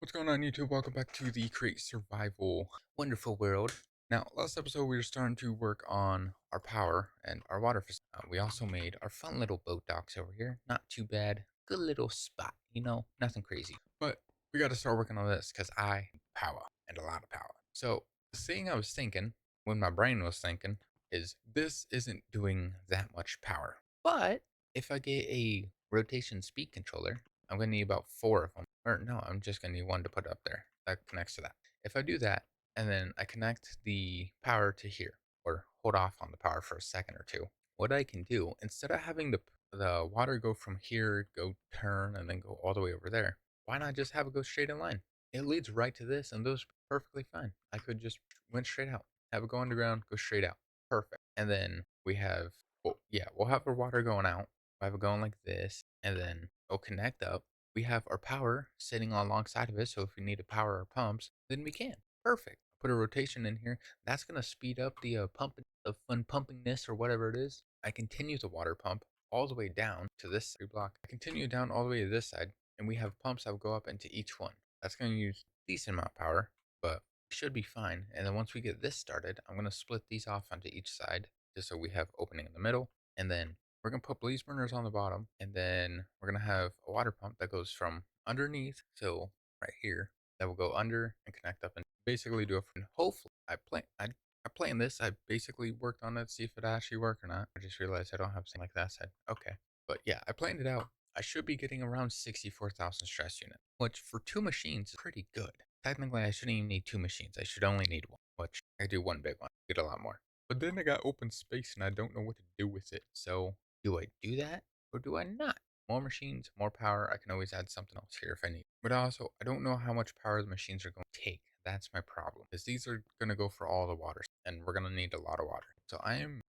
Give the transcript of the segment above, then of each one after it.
What's going on, YouTube? Welcome back to the Create Survival Wonderful World. Now, last episode we were starting to work on our power and our water facility. We also made our fun little boat docks over here. Not too bad. Good little spot, nothing crazy. But we got to start working on this because I need power and a lot of power. So, the thing I was thinking, when my brain was thinking, is this isn't doing that much power. But if I get a rotation speed controller, I'm going to need about four of them. Or no, I'm just going to need one to put up there that connects to that. If I do that, and then I connect the power to here, or hold off on the power for a second or two, what I can do, instead of having the water go from here, go turn, and then go all the way over there, why not just have it go straight in line? It leads right to this, and those perfectly fine. I could just went straight out, have it go underground, go straight out. Perfect. And then we have, well, yeah, we'll have our water going out. We'll have it going like this, and then it'll connect up. We have our power sitting alongside of it, so if we need to power our pumps, then we can. Perfect. Put a rotation in here. That's gonna speed up the pumping, the fun pumpingness or whatever it is. I continue the water pump all the way down to this block. I continue down all the way to this side, and we have pumps that will go up into each one. That's gonna use a decent amount of power, but should be fine. And then once we get this started, I'm gonna split these off onto each side, just so we have opening in the middle, and then we're going to put blaze burners on the bottom, and then we're going to have a water pump that goes from underneath, so right here, that will go under and connect up and basically do it. And hopefully, I planned this. I basically worked on it to see if it actually worked or not. I just realized I don't have something like that said. Okay, but yeah, I planned it out. I should be getting around 64,000 stress unit, which for two machines is pretty good. Technically, I shouldn't even need two machines. I should only need one, which I do one big one, get a lot more. But then I got open space and I don't know what to do with it. So do I do that or do I not? More machines, more power. I can always add something else here if I need. But also, I don't know how much power the machines are going to take. That's my problem. Because these are going to go for all the water, and we're going to need a lot of water. So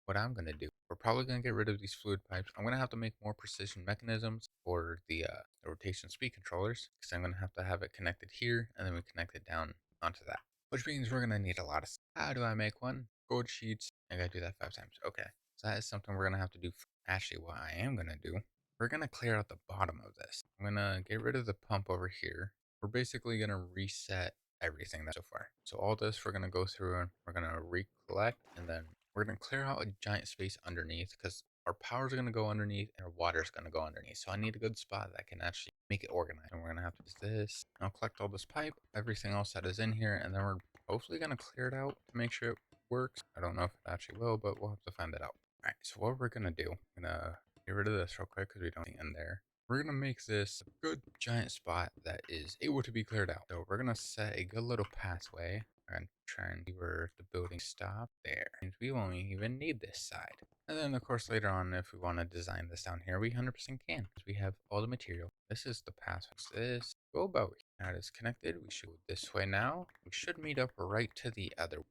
what I'm going to do, we're probably going to get rid of these fluid pipes. I'm going to have to make more precision mechanisms for the rotation speed controllers, because I'm going to have it connected here, and then we connect it down onto that. Which means we're going to need a lot of stuff. How do I make one? Gold sheets. I got to do that 5 times. Okay. So that is something we're going to have to do. Actually, what I am going to do, we're going to clear out the bottom of this. I'm going to get rid of the pump over here. We're basically going to reset everything so far. So all this, we're going to go through and we're going to recollect, and then we're going to clear out a giant space underneath because our power's going to go underneath and our water's going to go underneath. So I need a good spot that can actually make it organized. And we're going to have to do this. I'll collect all this pipe, everything else that is in here, and then we're hopefully going to clear it out to make sure it works. I don't know if it actually will, but we'll have to find that out. All right, so what we're going to do, I'm going to get rid of this real quick because we don't need in there. We're going to make this a good giant spot that is able to be cleared out. So we're going to set a good little pathway and try and see where the building stop there. And we won't even need this side. And then, of course, later on, if we want to design this down here, we 100% can. Because we have all the material. This is the path. This. Go about. Now it is connected. We should go this way now. We should meet up right to the other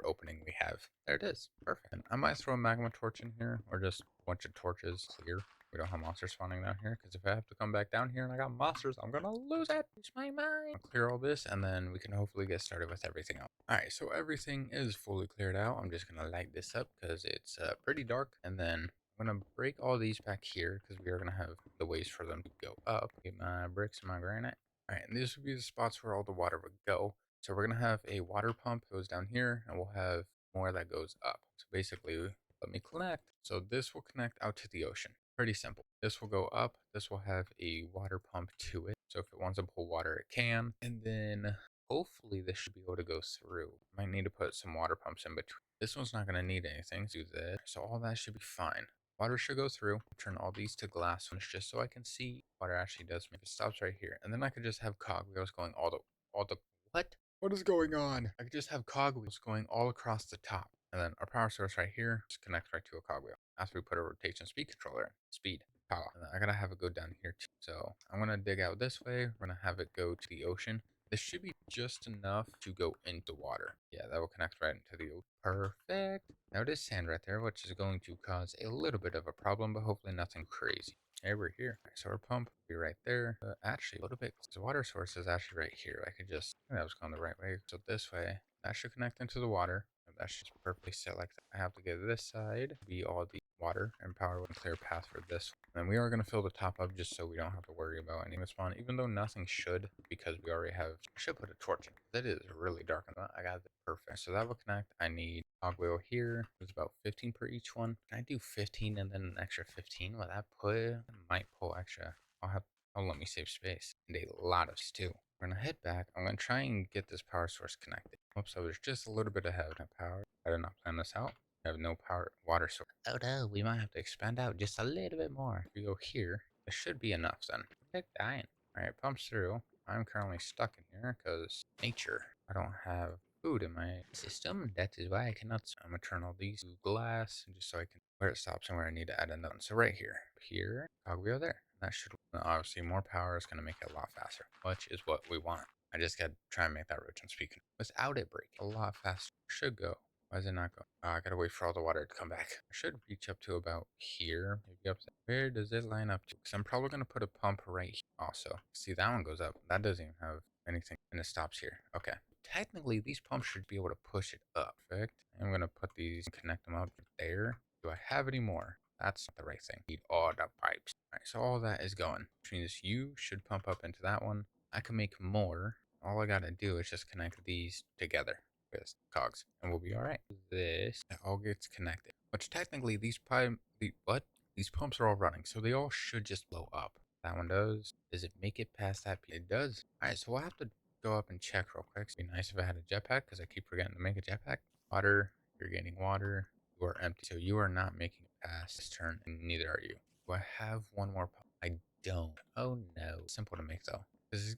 opening we have. There it is. Perfect. And I might throw a magma torch in here, or just a bunch of torches clear. We don't have monsters spawning down here, because if I have to come back down here and I got monsters, I'm gonna lose it. It's my mind. I'll clear all this, and then we can hopefully get started with everything else. Alright, so everything is fully cleared out. I'm just gonna light this up because it's pretty dark, and then I'm gonna break all these back here because we are gonna have the ways for them to go up. Get my bricks and my granite. Alright, and these would be the spots where all the water would go. So we're gonna have a water pump that goes down here, and we'll have more that goes up. So basically, let me connect. So this will connect out to the ocean. Pretty simple. This will go up. This will have a water pump to it. So if it wants to pull water, it can. And then hopefully this should be able to go through. Might need to put some water pumps in between. This one's not going to need anything. Do this. So all that should be fine. Water should go through. Turn all these to glass ones just so I can see water actually does make it stops right here. And then I could just have cogwheels going all the what? What is going on? I could just have cogwheels going all across the top. And then our power source right here just connects right to a cogwheel. After we put a rotation speed controller in. Speed. Power. And then I gotta have it go down here too. So I'm gonna dig out this way. We're gonna have it go to the ocean. This should be just enough to go into water. Yeah, that will connect right into the ocean. Perfect. Now it is sand right there, which is going to cause a little bit of a problem, but hopefully nothing crazy. Hey, we're here. Right, so our pump will be right there. Actually, a little bit. The water source is actually right here. I could just, I think that was going the right way. So this way, that should connect into the water. That should perfectly set like that. I have to get this side, be all the water and power would clear a path for this. And we are going to fill the top up just so we don't have to worry about any spawn, even though nothing should, because we already have. I should put a torch in. That is really dark. I got it perfect. So that will connect. I need cogwheel here. There's about 15 per each one. Can I do 15 and then an extra 15? Will that put? I might pull extra. I'll have. Oh, let me save space. And a lot of stew. We're gonna head back. I'm gonna try and get this power source connected. Oops, I was just a little bit ahead of power. I did not plan this out. I have no power water source. Oh no, we might have to expand out just a little bit more. If we go here, this should be enough then. Heck dying. Alright, pumps through. I'm currently stuck in here because nature. I don't have food in my system. That is why I cannot. I'm gonna turn all these to glass just so I can where it stops and where I need to add another one. So right here. Here, cogwheel there. That should obviously more power is gonna make it a lot faster, which is what we want. I just gotta try and make that rotation speed without it breaking a lot faster. Should go. Why is it not going? I gotta wait for all the water to come back. I should reach up to about here, maybe up there. Where does it line up to? Because I'm probably gonna put a pump right here also. See, that one goes up. That doesn't even have anything, and it stops here. Okay. Technically, these pumps should be able to push it up. Perfect. I'm gonna put these, connect them up there. Do I have any more? That's not the right thing. Need all the pipes. All right, so all that is going, which means you should pump up into that one. I can make more. All I gotta do is just connect these together with cogs, and we'll be all right. This all gets connected, which technically these these pumps are all running, so they all should just blow up. That one does. Does it make it past that? It does. All right, so we'll have to go up and check real quick. It'd be nice if I had a jetpack because I keep forgetting to make a jetpack. Water. You're getting water. You are empty, so you are not making it past this turn, and neither are you. Do I have one more pump? I don't. Oh no. Simple to make though.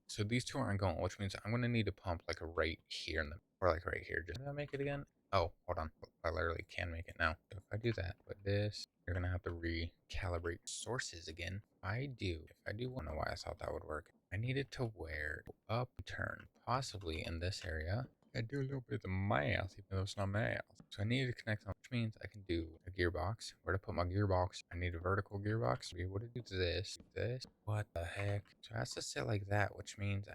So these two aren't going, which means I'm gonna need a pump like right here in the or like right here. Just did I make it again? Oh, hold on. I literally can make it now. So if I do that with this, you're gonna have to recalibrate sources again. If I do want to know why I thought that would work. I need it to where up turn, possibly in this area. I do a little bit of math, even though it's not math. So I need to connect them, which means I can do a gearbox. Where to put my gearbox? I need a vertical gearbox to be able to do this. What the heck? So it has to sit like that, which means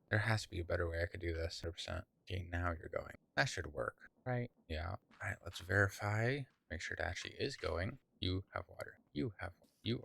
there has to be a better way I could do this. 100%. Okay, now you're going. That should work, right? Yeah. All right, let's verify. Make sure it actually is going. You have water. You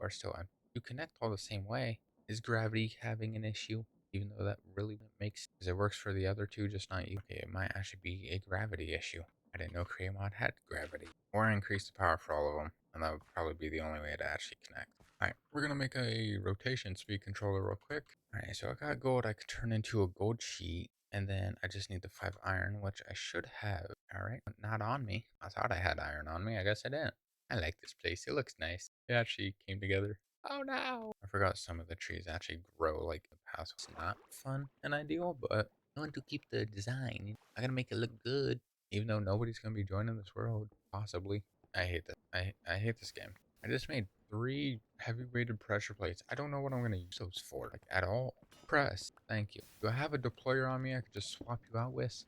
are still on. You connect all the same way. Is gravity having an issue? Even though that really makes, because it works for the other two, just not you. Okay, it might actually be a gravity issue. I didn't know Creamod had gravity. Or increase the power for all of them, and that would probably be the only way to actually connect. Alright, we're gonna make a rotation speed controller real quick. Alright, so I got gold I could turn into a gold sheet, and then I just need the 5 iron, which I should have. Alright, not on me. I thought I had iron on me, I guess I didn't. I like this place, it looks nice. It actually came together. Oh no! I forgot some of the trees actually grow like the path. It's not fun and ideal, but I want to keep the design. I gotta make it look good, even though nobody's gonna be joining this world, possibly. I hate this. I hate this game. I just made 3 heavy-weighted pressure plates. I don't know what I'm gonna use those for, like at all. Press. Thank you. Do I have a deployer on me I could just swap you out with?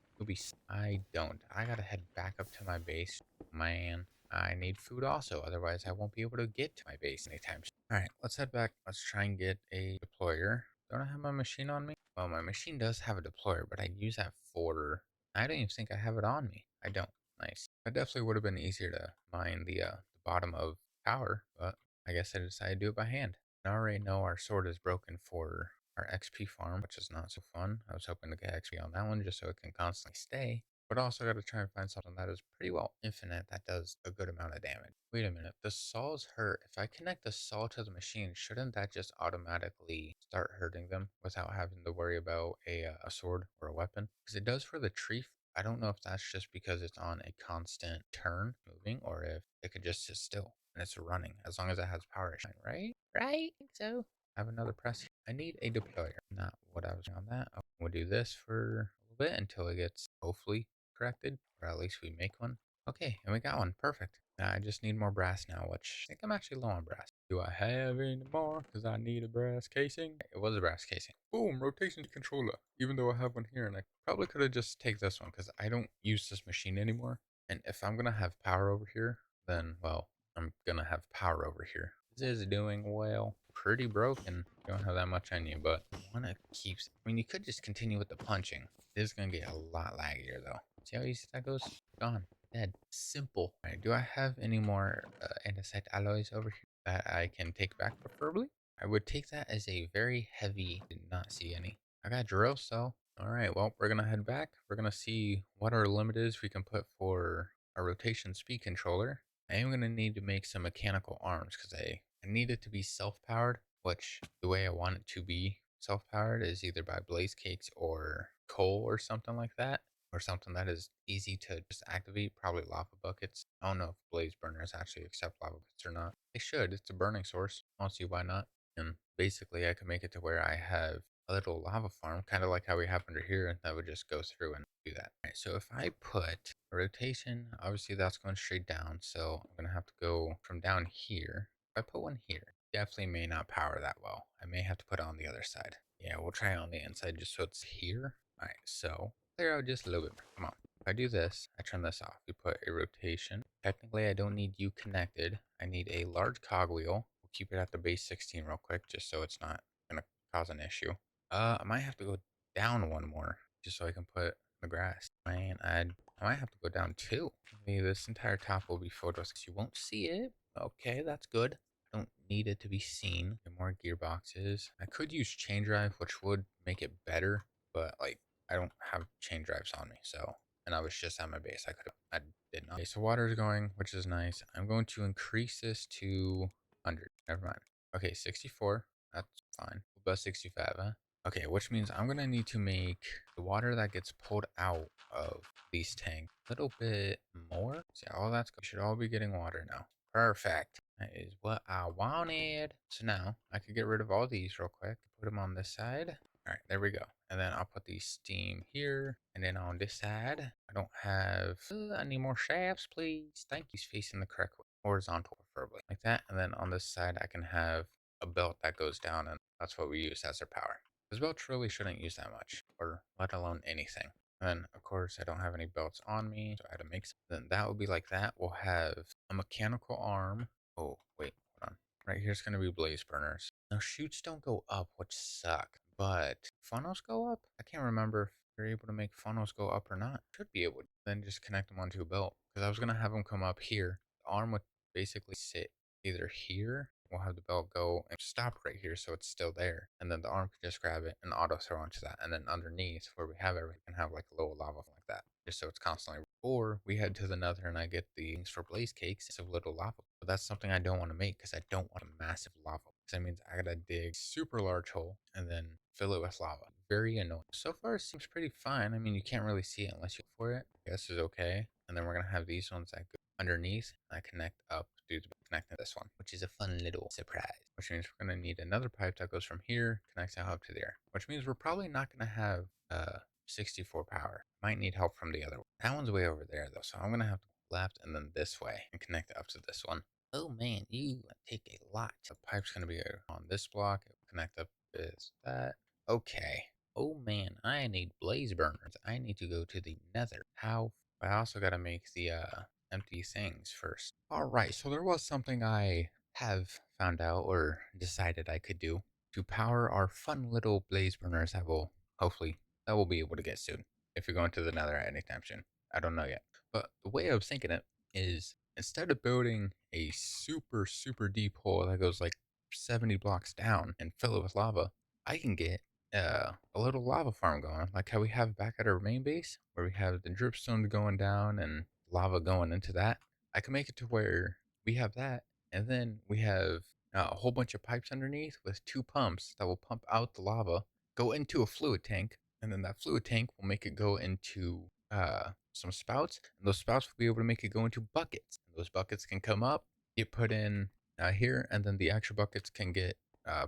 I don't. I gotta head back up to my base. Man, I need food also, otherwise I won't be able to get to my base anytime soon. Alright, let's head back. Let's try and get a deployer. Don't I have my machine on me? Well, my machine does have a deployer, but I use that for... I don't even think I have it on me. I don't. Nice. That definitely would have been easier to mine the bottom of tower, but I guess I decided to do it by hand. I already know our sword is broken for our XP farm, which is not so fun. I was hoping to get XP on that one just so it can constantly stay. But also got to try and find something that is pretty well infinite that does a good amount of damage. Wait a minute, the saws hurt. If I connect the saw to the machine, shouldn't that just automatically start hurting them without having to worry about a sword or a weapon? Because it does for the tree. I don't know if that's just because it's on a constant turn moving or if it could just sit still and it's running as long as it has power, right? Right? I think so. I have another press here. I need a deployer. Not what I was on that. We'll do this for a little bit until it gets hopefully corrected, or at least we make one. Okay, and we got one. Perfect. Now I just need more brass now, which I think I'm actually low on brass. Do I have any more? Because I need a brass casing. It was a brass casing. Boom, rotation controller. Even though I have one here, and I probably could have just take this one because I don't use this machine anymore. And if I'm going to have power over here, then, well, I'm going to have power over here. This is doing well. Pretty broken. You don't have that much on you, but I want to keep... I mean, you could just continue with the punching. This is going to get a lot laggier, though. See how easy that goes? Gone. dead. Simple. All right, do I have any more andesite alloys over here that I can take back, preferably? I would take that as a very heavy. Did not see any. I got drill cell. All right, well, we're gonna head back. We're gonna see what our limit is we can put for our rotation speed controller. I am gonna need to make some mechanical arms because I need it to be self-powered, which the way I want it to be self-powered is either by blaze cakes or coal or something like that, or something that is easy to just activate, probably lava buckets. I don't know if blaze burners actually accept lava buckets or not. They should. It's a burning source. I don't see why not. And basically, I can make it to where I have a little lava farm, kind of like how we have under here, that would just go through and do that. All right, so if I put a rotation, obviously that's going straight down, so I'm gonna have to go from down here. If I put one here, definitely may not power that well. I may have to put it on the other side. Yeah, we'll try it on the inside just so it's here. All right, so clear out just a little bit more. Come on. If I do this, I turn this off. We put a rotation. Technically, I don't need you connected. I need a large cogwheel. We'll keep it at the base 16 real quick, just so it's not gonna cause an issue. I might have to go down one more just so I can put the grass. Man, I might have to go down two. Maybe this entire top will be filled with. You won't see it. Okay, that's good. I don't need it to be seen. Get more gearboxes. I could use chain drive, which would make it better, but like I don't have chain drives on me, so and I was just at my base. I did not. Okay, so water is going, which is nice. I'm going to increase this to 100. Never mind. Okay, 64. That's fine. About 65, huh? Okay, which means I'm gonna need to make the water that gets pulled out of these tanks a little bit more. See, all that's good. We should all be getting water now. Perfect. That is what I wanted. So now I could get rid of all these real quick. Put them on this side. All right, there we go. And then I'll put the steam here. And then on this side, I don't have, I need more shafts, please. Thank you. Facing the correct way. Horizontal, preferably. Like that. And then on this side, I can have a belt that goes down, and that's what we use as our power. This belt really shouldn't use that much, or let alone anything. And then, of course, I don't have any belts on me, so I had to make some. Then that would be like that. We'll have a mechanical arm. Oh, wait, hold on. Right here's going to be blaze burners. Now, chutes don't go up, which suck, but funnels go up? I can't remember if you're able to make funnels go up or not. Should be able to. Then just connect them onto a belt, because I was going to have them come up here. The arm would basically sit either here. We'll have the belt go and stop right here so it's still there. And then the arm can just grab it and auto throw onto that. And then underneath where we have everything can have like a little lava like that. Just so it's constantly. Or we head to the nether and I get the things for blaze cakes. It's a little lava. But that's something I don't want to make because I don't want a massive lava. Because that means I gotta dig super large hole and then fill it with lava. Very annoying. So far it seems pretty fine. I mean you can't really see it unless you look for it. I guess it's okay. And then we're gonna have these ones that go underneath. I connect up to connecting this one, which is a fun little surprise. Which means we're gonna need another pipe that goes from here, connects out up to there. Which means we're probably not gonna have 64 power. Might need help from the other one. That one's way over there though, so I'm gonna have to go left and then this way and connect it up to this one. Oh man, you take a lot. The pipe's gonna be on this block. It will connect up with that. Okay. Oh man, I need blaze burners. I need to go to the nether. How? I also gotta make the empty things first. All right, so there was something I have found out or decided I could do to power our fun little blaze burners that will hopefully that we'll be able to get soon if you're going to the nether anytime soon. I don't know yet. But the way I was thinking it is instead of building a super deep hole that goes like 70 blocks down and fill it with lava, I can get a little lava farm going, like how we have back at our main base, where we have the dripstone going down and lava going into that. I can make it to where we have that, and then we have a whole bunch of pipes underneath with two pumps that will pump out the lava, go into a fluid tank, and then that fluid tank will make it go into some spouts, and those spouts will be able to make it go into buckets. And those buckets can come up, get put in here, and then the extra buckets can get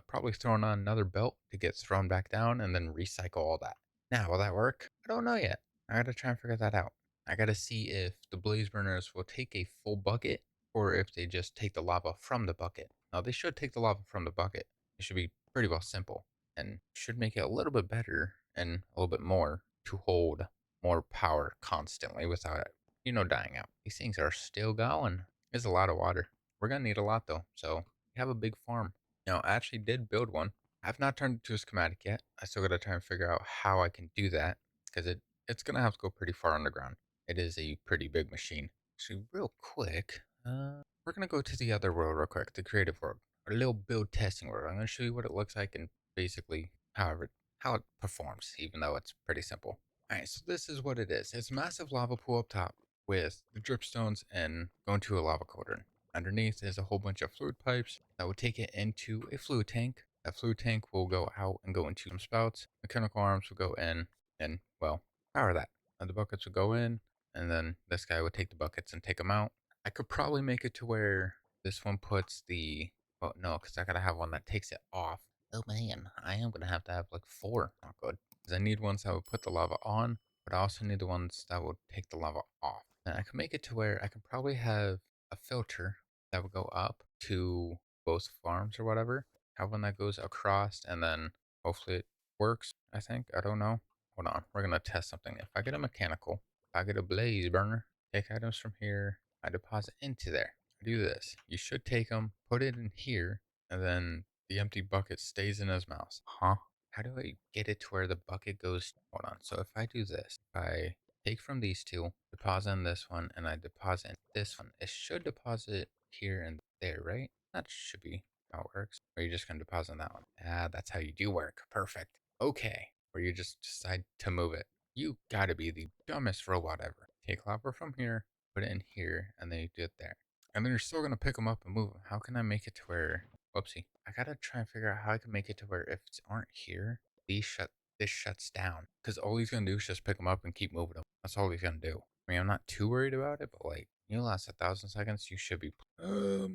probably thrown on another belt to get thrown back down and then recycle all that. Now, will that work? I don't know yet. I gotta try and figure that out. I gotta see if the blaze burners will take a full bucket or if they just take the lava from the bucket. Now, they should take the lava from the bucket. It should be pretty well simple and should make it a little bit better and a little bit more to hold more power constantly without it, dying out. These things are still going. It's a lot of water. We're gonna need a lot though, so we have a big farm. Now, I actually did build one. I've not turned it to a schematic yet. I still gotta try and figure out how I can do that because it's gonna have to go pretty far underground. it is a pretty big machine. So real quick, we're gonna go to the other world real quick, the creative world, a little build testing world. I'm gonna show you what it looks like and basically how it performs, even though it's pretty simple. All right, so this is what it is. It's a massive lava pool up top with the dripstones and going to a lava cauldron. Underneath is a whole bunch of fluid pipes that will take it into a fluid tank. That fluid tank will go out and go into some spouts. Mechanical arms will go in and, well, power that. And the buckets will go in, and then this guy would take the buckets and take them out. I could probably make it to where this one puts the, well, no, because I gotta have one that takes it off. Oh man, I am gonna have to have like 4. Not good. Because I need ones that would put the lava on, but I also need the ones that would take the lava off. And I can make it to where I can probably have a filter that would go up to both farms or whatever. Have one that goes across, and then hopefully it works. I think. I don't know. Hold on. We're gonna test something. If I get a mechanical, if I get a blaze burner, take items from here, I deposit into there. I do this. You should take them, put it in here, and then the empty bucket stays in his mouth. Huh? How do I get it to where the bucket goes? Hold on. So if I do this, if I take from these two, deposit in this one, and I deposit in this one, it should deposit here and there, right? That should be how it works. Or you're just going to deposit in that one. Ah, that's how you do work. Perfect. Okay. Or you just decide to move it. You gotta be the dumbest robot ever. Take lava from here, put it in here, and then you do it there. And then you're still gonna pick them up and move them. How can I make it to where, whoopsie. I gotta try and figure out how I can make it to where if it aren't here, this shuts down. Because all he's gonna do is just pick them up and keep moving them. That's all he's gonna do. I mean, I'm not too worried about it, but like, you last 1,000 seconds, you should be. I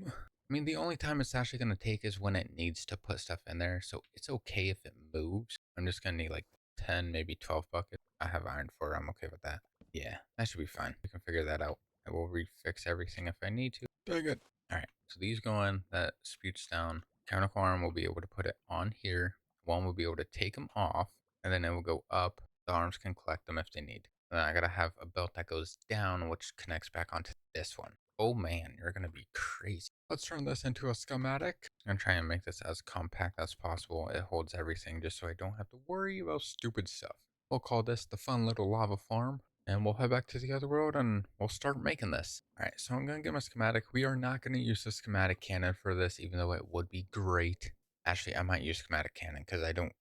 mean, the only time it's actually gonna take is when it needs to put stuff in there. So it's okay if it moves. I'm just gonna need like 10, maybe 12 buckets. I have iron for it. I'm okay with that. Yeah, that should be fine. We can figure that out. I will refix everything if I need to. Dang it. All right, so these go in, that spoots down. Mechanical arm will be able to put it on here. One will be able to take them off, and then it will go up. The arms can collect them if they need. And then I gotta have a belt that goes down, which connects back onto this one. Oh man, you're gonna be crazy. Let's turn this into a schematic. I'm gonna try and make this as compact as possible. It holds everything just so I don't have to worry about stupid stuff. We'll call this the fun little lava farm. And we'll head back to the other world and we'll start making this. All right, so I'm going to get my schematic. We are not going to use the schematic cannon for this, even though it would be great. Actually, I might use schematic cannon because I don't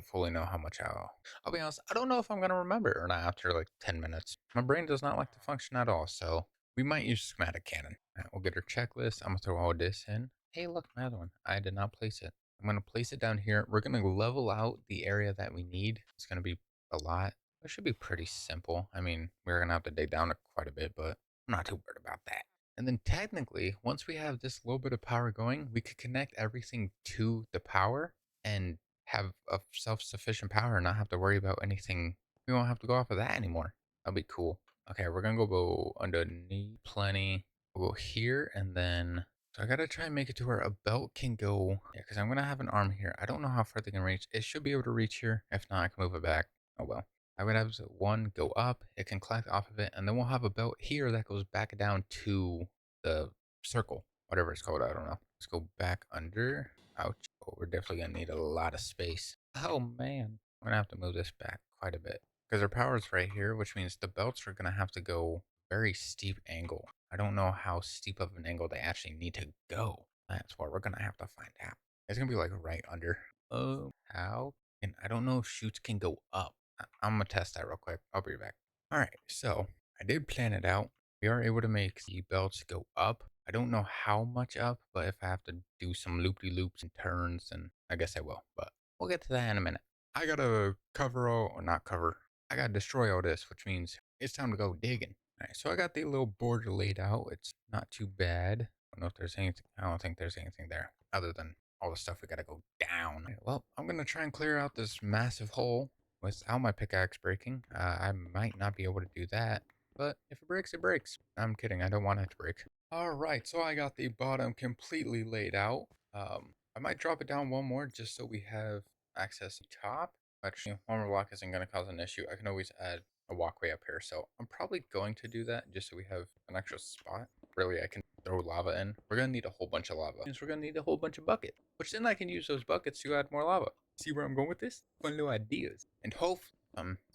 fully know how much I'll be honest, I don't know if I'm going to remember it or not after like 10 minutes. My brain does not like to function at all, so we might use schematic cannon. All right, we'll get our checklist. I'm going to throw all this in. Hey, look, my other one. I did not place it. I'm going to place it down here. We're going to level out the area that we need. It's going to be a lot. It should be pretty simple. I mean, we're going to have to dig down it quite a bit, but I'm not too worried about that. And then technically, once we have this little bit of power going, we could connect everything to the power and have a self-sufficient power and not have to worry about anything. We won't have to go off of that anymore. That'll be cool. Okay, we're going to go underneath plenty. We'll go here and then so I gotta try and make it to where a belt can go. Yeah, because I'm gonna have an arm here. I don't know how far they can reach. It should be able to reach here. If not, I can move it back. Oh well. I'm gonna have one go up. It can collect off of it, and then we'll have a belt here that goes back down to the circle, whatever it's called. I don't know. Let's go back under. Ouch. Oh, we're definitely gonna need a lot of space. Oh man. I'm gonna have to move this back quite a bit because our power is right here, which means the belts are gonna have to go very steep angle. I don't know how steep of an angle they actually need to go. That's what we're gonna have to find out. It's gonna be like right under. How? And I don't know if chutes can go up. I'm gonna test that real quick. I'll be right back. All right, so I did plan it out. We are able to make the belts go up. I don't know how much up, but if I have to do some loop-de-loops and turns, then I guess I will. But we'll get to that in a minute. I gotta cover all, or not cover. I gotta destroy all this, which means it's time to go digging. All right, so I got the little border laid out. It's not too bad. I don't know if there's anything. I don't think there's anything there other than all the stuff we gotta go down. Right, well, I'm gonna try and clear out this massive hole without my pickaxe breaking. I might not be able to do that, but if it breaks, it breaks. I'm kidding. I don't want it to break. All right, so I got the bottom completely laid out. I might drop it down one more just so we have access to top. Actually, one more block isn't going to cause an issue. I can always add a walkway up here. So I'm probably going to do that just so we have an extra spot. Really, I can throw lava in. We're going to need a whole bunch of lava. Means we're going to need a whole bunch of buckets, which then I can use those buckets to add more lava. See where I'm going with this? Fun little ideas. And hopefully,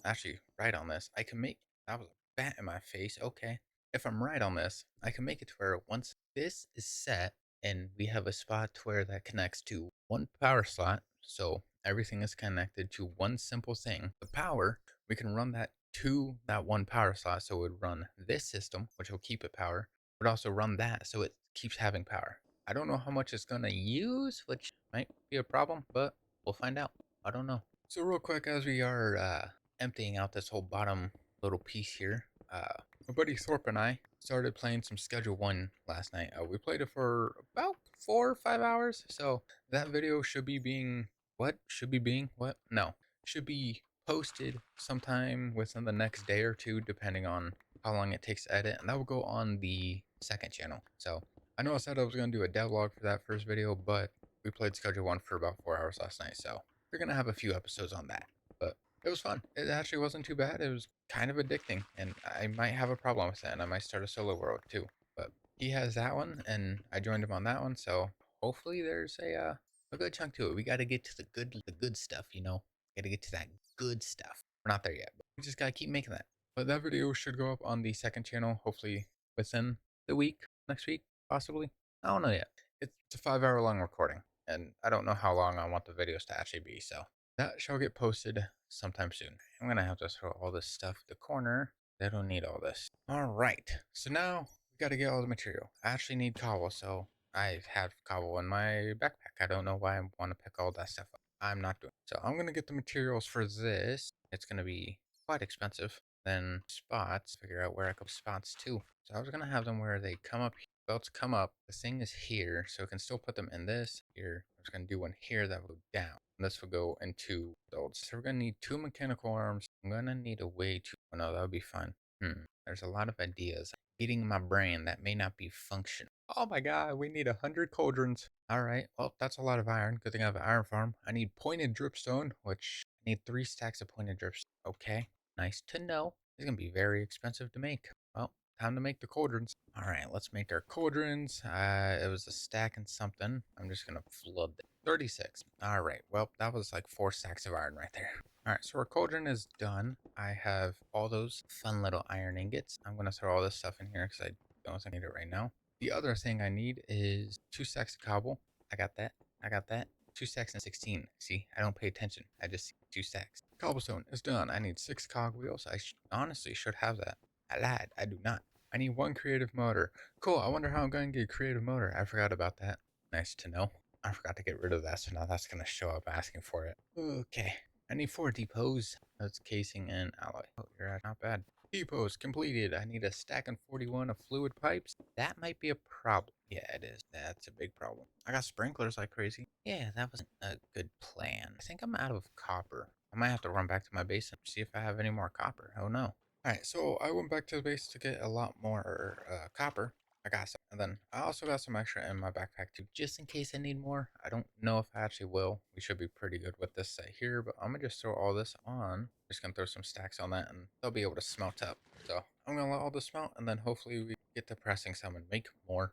actually right on this, I can make, that was a fat in my face. Okay. If I'm right on this, I can make it to where once this is set and we have a spot to where that connects to one power slot, so everything is connected to one simple thing. The power, we can run that to that one power slot, so it would run this system, which will keep it power, but also run that so it keeps having power. I don't know how much it's gonna use, which might be a problem, but we'll find out. I don't know. So real quick, as we are emptying out this whole bottom little piece here, my buddy Thorpe and I started playing some Schedule 1 last night. We played it for about 4 or 5 hours. So that video should be being, what? Should be being, what? No. Should be posted sometime within the next day or two, depending on how long it takes to edit. And that will go on the second channel. So I know I said I was going to do a devlog for that first video, but we played Schedule 1 for about 4 hours last night. So we're going to have a few episodes on that. But it was fun. It actually wasn't too bad. It was kind of addicting, and I might have a problem with it, and I might start a solo world too. But he has that one, and I joined him on that one, so hopefully there's a good chunk to it. We got to get to the good stuff, you know. Got to get to that good stuff. We're not there yet, but we just gotta keep making that. But that video should go up on the second channel, hopefully within the week, next week, possibly. I don't know yet. It's a 5 hour long recording, and I don't know how long I want the videos to actually be, so that shall get posted sometime soon. I'm gonna have to throw all this stuff to the corner. They don't need all this. All right, so now we gotta get all the material. I actually need cobble, so I have cobble in my backpack. I don't know why I want to pick all that stuff up. I'm not doing it. So I'm gonna get the materials for this. It's gonna be quite expensive. Then spots, figure out where I could spots too. So I was gonna have them where they come up, belts come up. The thing is here, so I can still put them in this here. I was gonna do one here that will go down. And this will go into the old. So we're gonna need 2 mechanical arms. I'm gonna need a way to. Oh no, that would be fun. There's a lot of ideas getting in my brain that may not be functional. Oh my god, we need 100 cauldrons. Alright, well, that's a lot of iron. Good thing I have an iron farm. I need pointed dripstone, which I need 3 stacks of pointed dripstone. Okay, nice to know. It's gonna be very expensive to make. Well, time to make the cauldrons. Alright, let's make our cauldrons. It was a stack and something. I'm just gonna flood them. 36. Alright, well, that was like 4 stacks of iron right there. Alright, so our cauldron is done. I have all those fun little iron ingots. I'm gonna throw all this stuff in here because I don't think I need it right now. The other thing I need is 2 stacks of cobble. I got that. I got that. 2 stacks and 16. See, I don't pay attention. I just see 2 stacks. Cobblestone is done. I need 6 cogwheels. I honestly should have that. I lied. I do not. I need 1 creative motor. Cool. I wonder how I'm going to get a creative motor. I forgot about that. Nice to know. I forgot to get rid of that, so now that's going to show up asking for it. Okay. I need 4 depots. That's casing and alloy. Oh, you're not bad. Depots completed. I need a stack and 41 of fluid pipes. That might be a problem. Yeah, it is. That's a big problem. I got sprinklers like crazy. Yeah, that wasn't a good plan. I think I'm out of copper. I might have to run back to my base and see if I have any more copper. Oh no. Alright, so I went back to the base to get a lot more copper. I got some. And then I also got some extra in my backpack too, just in case I need more. I don't know if I actually will. We should be pretty good with this set here, but I'm gonna just throw all this on. Just gonna throw some stacks on that and they'll be able to smelt up. So I'm gonna let all this smelt and then hopefully we get to pressing some and make more.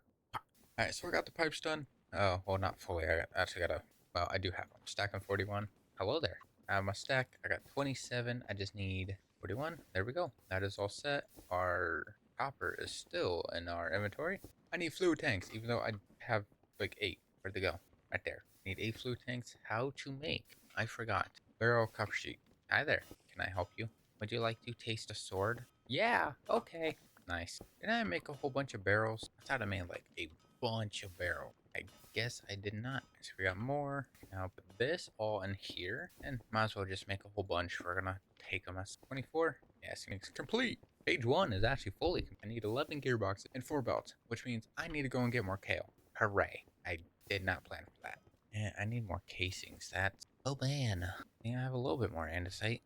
Alright, so we got the pipes done. Oh, well, not fully. I actually got well, I do have them. Stack on 41. Hello there. I have my stack. I got 27. I just need 41. There we go. That is all set. Our copper is still in our inventory. I need fluid tanks, even though I have like 8. Where'd they go? Right there. Need 8 fluid tanks. How to make? I forgot. Barrel copper sheet. Hi there. Can I help you? Would you like to taste a sword? Yeah. Okay. Nice. Did I make a whole bunch of barrels? I thought I made like a bunch of barrel. I guess I did not. So we got more. Now put this all in here, and might as well just make a whole bunch. We're gonna take them as 24. Yes, it's complete. Page 1 is actually fully complete. I need 11 gearboxes and 4 belts, which means I need to go and get more kale. Hooray. I did not plan for that. And I need more casings. That's... Oh man. I think I have a little bit more andesite.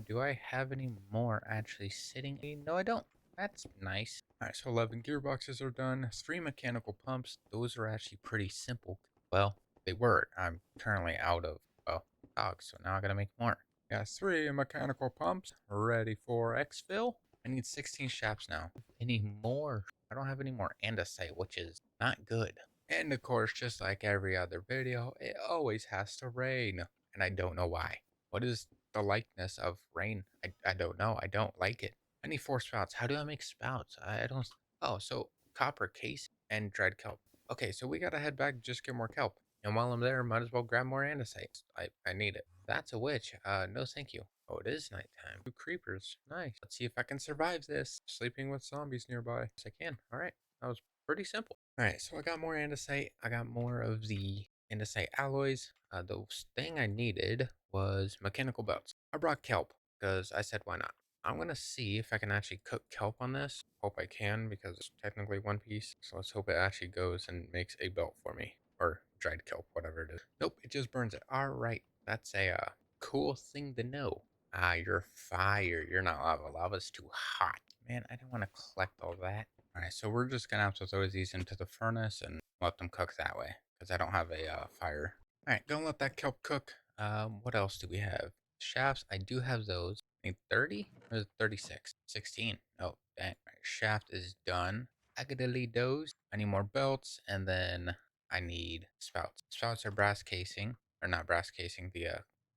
Do I have any more actually sitting? No, I don't. That's nice. Alright, so 11 gearboxes are done. 3 mechanical pumps. Those are actually pretty simple. Well, they were. I'm currently out of, well, cogs, so now I gotta make more. Got 3 mechanical pumps ready for exfil. I need 16 shafts now. Any more? I don't have any more andesite, which is not good. And of course, just like every other video, it always has to rain. And I don't know why. What is the likeness of rain? I don't know. I don't like it. I need 4 spouts. How do I make spouts? I don't. Oh, so copper case and dried kelp. Okay, so we gotta head back, just get more kelp. And while I'm there, might as well grab more andesite. I need it. That's a witch. No thank you. Oh, it is nighttime. Two creepers. Nice. Let's see if I can survive this. Sleeping with zombies nearby. Yes, I can. All right. That was pretty simple. All right, so I got more andesite. I got more of the andesite alloys. The thing I needed was mechanical belts. I brought kelp because I said why not. I'm gonna see if I can actually cook kelp on this. Hope I can because it's technically one piece. So let's hope it actually goes and makes a belt for me. Or dried kelp, whatever it is. Nope, it just burns it. Alright, that's a cool thing to know. Ah, you're fire. You're not lava. Lava's too hot. Man, I didn't want to collect all that. Alright, so we're just gonna have to throw these into the furnace and let them cook that way. Because I don't have a fire. Alright, gonna let that kelp cook. What else do we have? Shafts, I do have those. I need 30 or is it 36? 16. Oh, dang. Right, shaft is done. Agadilly doze. I need more belts, and then I need spouts. Spouts are brass casing, or not brass casing, the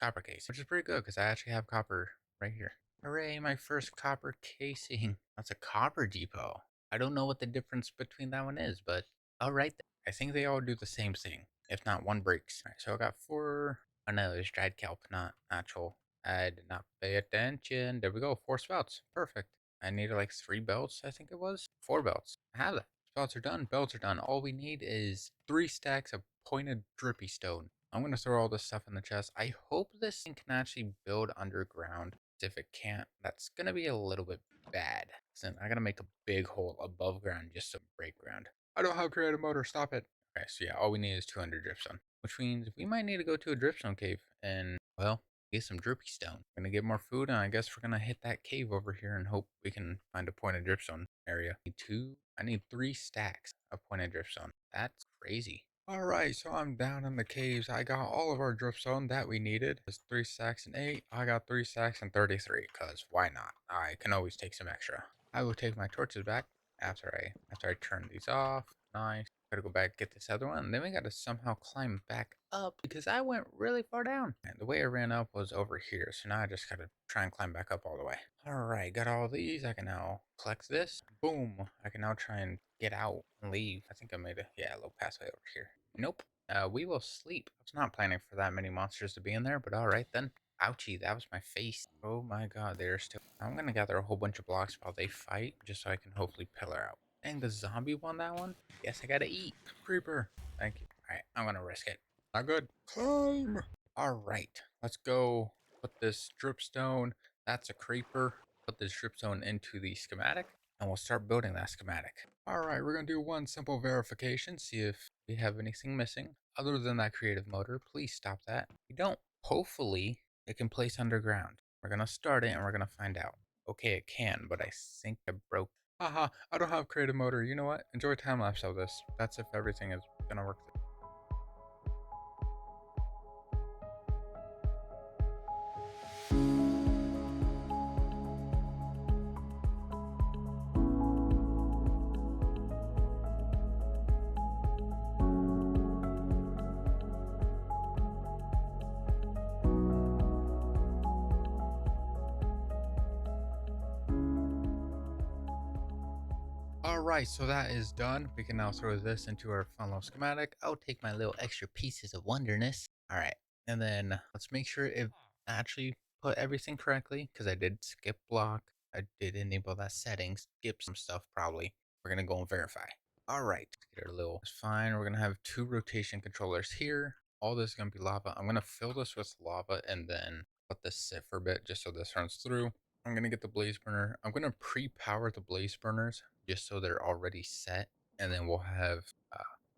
copper casing, which is pretty good because I actually have copper right here. Hooray, my first copper casing. That's a copper depot. I don't know what the difference between that one is, but all right. I think they all do the same thing. If not, one breaks. All right, so I got 4. Oh no, it's dried kelp, not actual. I did not pay attention. There we go. 4 spouts. Perfect. I needed like 3 belts, I think it was. 4 belts. I have that. Spouts are done. Belts are done. All we need is 3 stacks of pointed drippy stone. I'm going to throw all this stuff in the chest. I hope this thing can actually build underground. If it can't, that's going to be a little bit bad. So I got to make a big hole above ground just to break ground. I don't have creative motor. Stop it. Okay, so yeah, all we need is 200 dripstone, which means we might need to go to a dripstone cave and, well, get some drippy stone. We're gonna get more food, and I guess we're gonna hit that cave over here and hope we can find a pointed dripstone area. I need 3 stacks of pointed dripstone. That's crazy. Alright, so I'm down in the caves. I got all of our dripstone that we needed. It's 3 stacks and 8. I got 3 stacks and 33, because why not? I can always take some extra. I will take my torches back after I turn these off. Nice. Gotta go back get this other one. And then we gotta somehow climb back up because I went really far down. And the way I ran up was over here. So now I just gotta try and climb back up all the way. Alright, got all these. I can now collect this. Boom. I can now try and get out and leave. I think I made a little pathway over here. Nope. We will sleep. I was not planning for that many monsters to be in there, but alright then. Ouchie, that was my face. Oh my god, they're still. I'm gonna gather a whole bunch of blocks while they fight, just so I can hopefully pillar out. Dang, the zombie won that one? Guess I gotta eat. Creeper. Thank you. Alright, I'm gonna risk it. Not good. Climb! Alright, let's go put this dripstone. That's a creeper. Put this dripstone into the schematic, and we'll start building that schematic. Alright, we're gonna do one simple verification, see if we have anything missing. Other than that creative motor, please stop that. If you don't, hopefully it can place underground. We're gonna start it and we're gonna find out. Okay, it can, but I think I broke. Haha, I don't have creative motor. You know what? Enjoy time lapse of this. That's if everything is gonna work. Alright, so that is done. We can now throw this into our fun little schematic. I'll take my little extra pieces of wonderness. Alright, and then let's make sure it actually put everything correctly, because I did skip block. I did enable that setting, skip some stuff probably. We're going to go and verify. Alright, get our little, it's fine. We're going to have 2 rotation controllers here. All this is going to be lava. I'm going to fill this with lava and then let this sit for a bit just so this runs through. I'm going to get the blaze burner. I'm going to pre-power the blaze burners just so they're already set. And then we'll have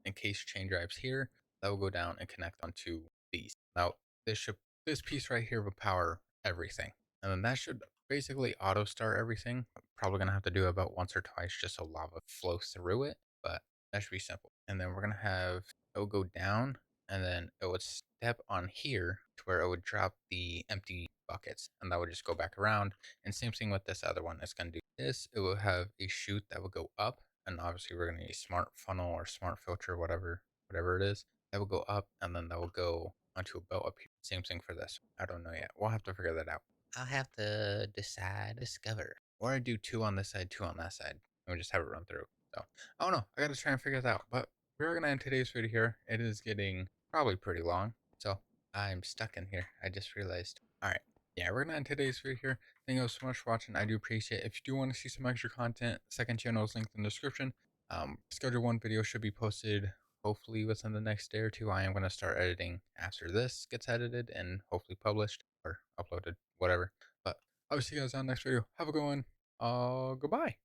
encased chain drives here that will go down and connect onto these. Now, this piece right here will power everything. And then that should basically auto start everything. I'm probably going to have to do it about once or twice just so lava flows through it, but that should be simple. And then we're going to have it will go down and then it would step on here to where it would drop the empty buckets and that would just go back around. And same thing with this other one. It's going to do this. It will have a chute that will go up, and obviously we're going to use smart funnel or smart filter, whatever it is. That will go up and then that will go onto a belt up here. Same thing for this. I don't know yet. We'll have to figure that out. I'll have to discover. or I do two on this side, two on that side, and we just have it run through. So I don't know. I got to try and figure that out. But we're gonna end today's video here. It is getting probably pretty long, so I'm stuck in here. I just realized. All right. Yeah, we're gonna end today's video here. Thank you guys so much for watching. I do appreciate it. If you do want to see some extra content, second channel is linked in the description. Schedule one video should be posted hopefully within the next day or two. I am going to start editing after this gets edited and hopefully published or uploaded, whatever. But I'll see you guys on the next video. Have a good one. Goodbye.